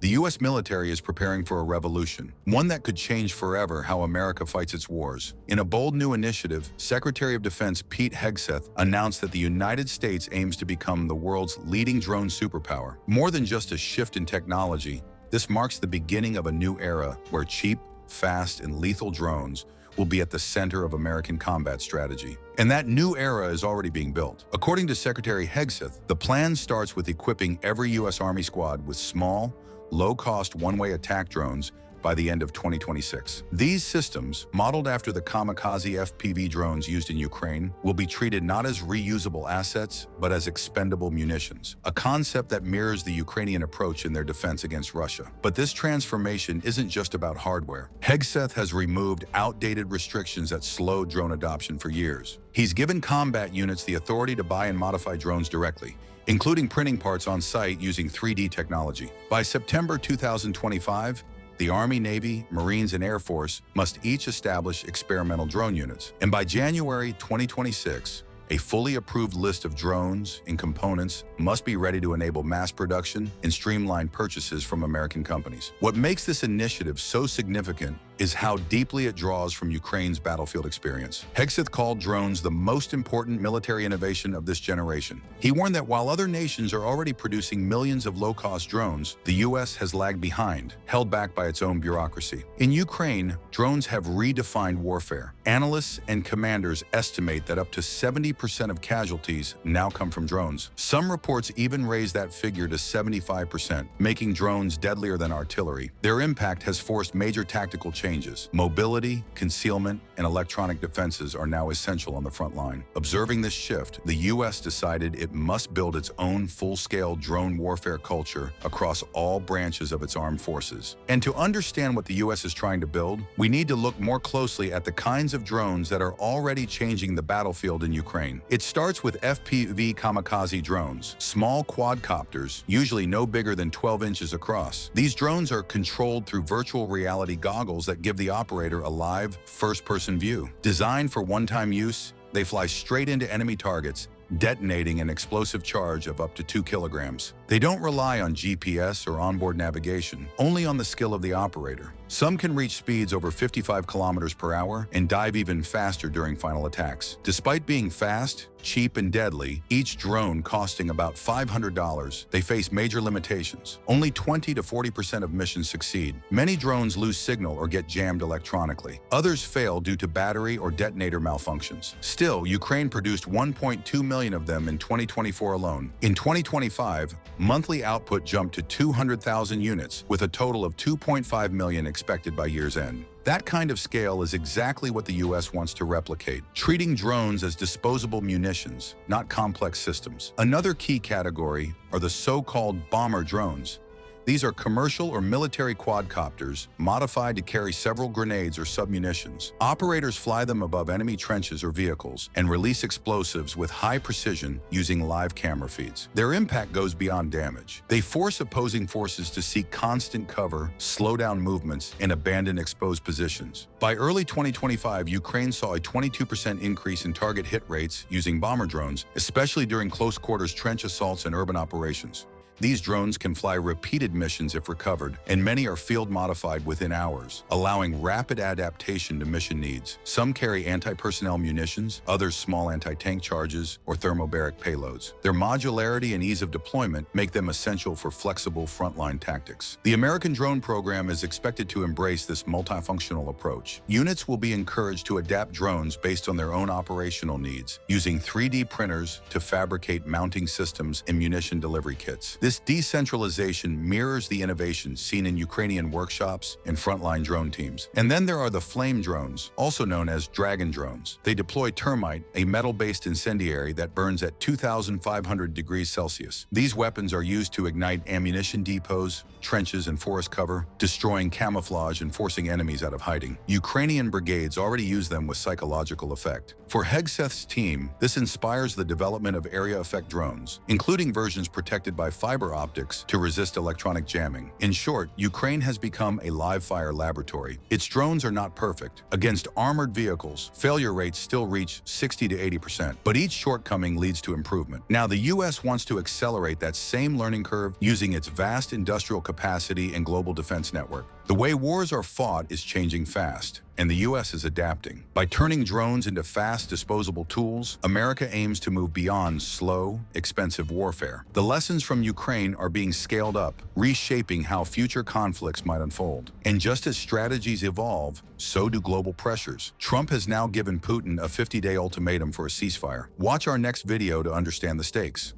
The U.S. military is preparing for a revolution, one that could change forever how America fights its wars. In a bold new initiative, Secretary of Defense Pete Hegseth announced that the United States aims to become the world's leading drone superpower. More than just a shift in technology, this marks the beginning of a new era where cheap, fast, and lethal drones will be at the center of American combat strategy. And that new era is already being built. According to Secretary Hegseth, the plan starts with equipping every U.S. Army squad with small, low-cost one-way attack drones by the end of 2026. These systems, modeled after the kamikaze FPV drones used in Ukraine, will be treated not as reusable assets, but as expendable munitions, a concept that mirrors the Ukrainian approach in their defense against Russia. But this transformation isn't just about hardware. Hegseth has removed outdated restrictions that slowed drone adoption for years. He's given combat units the authority to buy and modify drones directly, including printing parts on site using 3D technology. By September 2025, the Army, Navy, Marines, and Air Force must each establish experimental drone units. And by January 2026, a fully approved list of drones and components must be ready to enable mass production and streamline purchases from American companies. What makes this initiative so significant is how deeply it draws from Ukraine's battlefield experience. Hegseth called drones the most important military innovation of this generation. He warned that while other nations are already producing millions of low-cost drones, the U.S. has lagged behind, held back by its own bureaucracy. In Ukraine, drones have redefined warfare. Analysts and commanders estimate that up to 70% of casualties now come from drones. Some reports even raise that figure to 75%, making drones deadlier than artillery. Their impact has forced major tactical changes. Mobility, concealment, and electronic defenses are now essential on the front line. Observing this shift, the U.S. decided it must build its own full-scale drone warfare culture across all branches of its armed forces. And to understand what the U.S. is trying to build, we need to look more closely at the kinds of drones that are already changing the battlefield in Ukraine. It starts with FPV kamikaze drones, small quadcopters, usually no bigger than 12 inches across. These drones are controlled through virtual reality goggles that give the operator a live, first-person view. Designed for one-time use, they fly straight into enemy targets, detonating an explosive charge of up to 2 kilograms. They don't rely on GPS or onboard navigation, only on the skill of the operator. Some can reach speeds over 55 kilometers per hour and dive even faster during final attacks. Despite being fast, cheap, and deadly, each drone costing about $500, they face major limitations. Only 20 to 40% of missions succeed. Many drones lose signal or get jammed electronically. Others fail due to battery or detonator malfunctions. Still, Ukraine produced 1.2 million of them in 2024 alone. In 2025, monthly output jumped to 200,000 units, with a total of 2.5 million expected by year's end. That kind of scale is exactly what the U.S. wants to replicate, treating drones as disposable munitions, not complex systems. Another key category are the so-called bomber drones. These are commercial or military quadcopters modified to carry several grenades or submunitions. Operators fly them above enemy trenches or vehicles and release explosives with high precision using live camera feeds. Their impact goes beyond damage. They force opposing forces to seek constant cover, slow down movements, and abandon exposed positions. By early 2025, Ukraine saw a 22% increase in target hit rates using bomber drones, especially during close-quarters trench assaults and urban operations. These drones can fly repeated missions if recovered, and many are field-modified within hours, allowing rapid adaptation to mission needs. Some carry anti-personnel munitions, others small anti-tank charges or thermobaric payloads. Their modularity and ease of deployment make them essential for flexible frontline tactics. The American drone program is expected to embrace this multifunctional approach. Units will be encouraged to adapt drones based on their own operational needs, using 3D printers to fabricate mounting systems and munition delivery kits. This decentralization mirrors the innovations seen in Ukrainian workshops and frontline drone teams. And then there are the flame drones, also known as dragon drones. They deploy termite, a metal-based incendiary that burns at 2,500 degrees Celsius. These weapons are used to ignite ammunition depots, trenches, and forest cover, destroying camouflage and forcing enemies out of hiding. Ukrainian brigades already use them with psychological effect. For Hegseth's team, this inspires the development of area effect drones, including versions protected by fiber fiber optics to resist electronic jamming. In short, Ukraine has become a live-fire laboratory. Its drones are not perfect. Against armored vehicles, failure rates still reach 60 to 80%, but each shortcoming leads to improvement. Now, the U.S. wants to accelerate that same learning curve using its vast industrial capacity and global defense network. The way wars are fought is changing fast, and the U.S. is adapting. By turning drones into fast, disposable tools, America aims to move beyond slow, expensive warfare. The lessons from Ukraine are being scaled up, reshaping how future conflicts might unfold. And just as strategies evolve, so do global pressures. Trump has now given Putin a 50-day ultimatum for a ceasefire. Watch our next video to understand the stakes.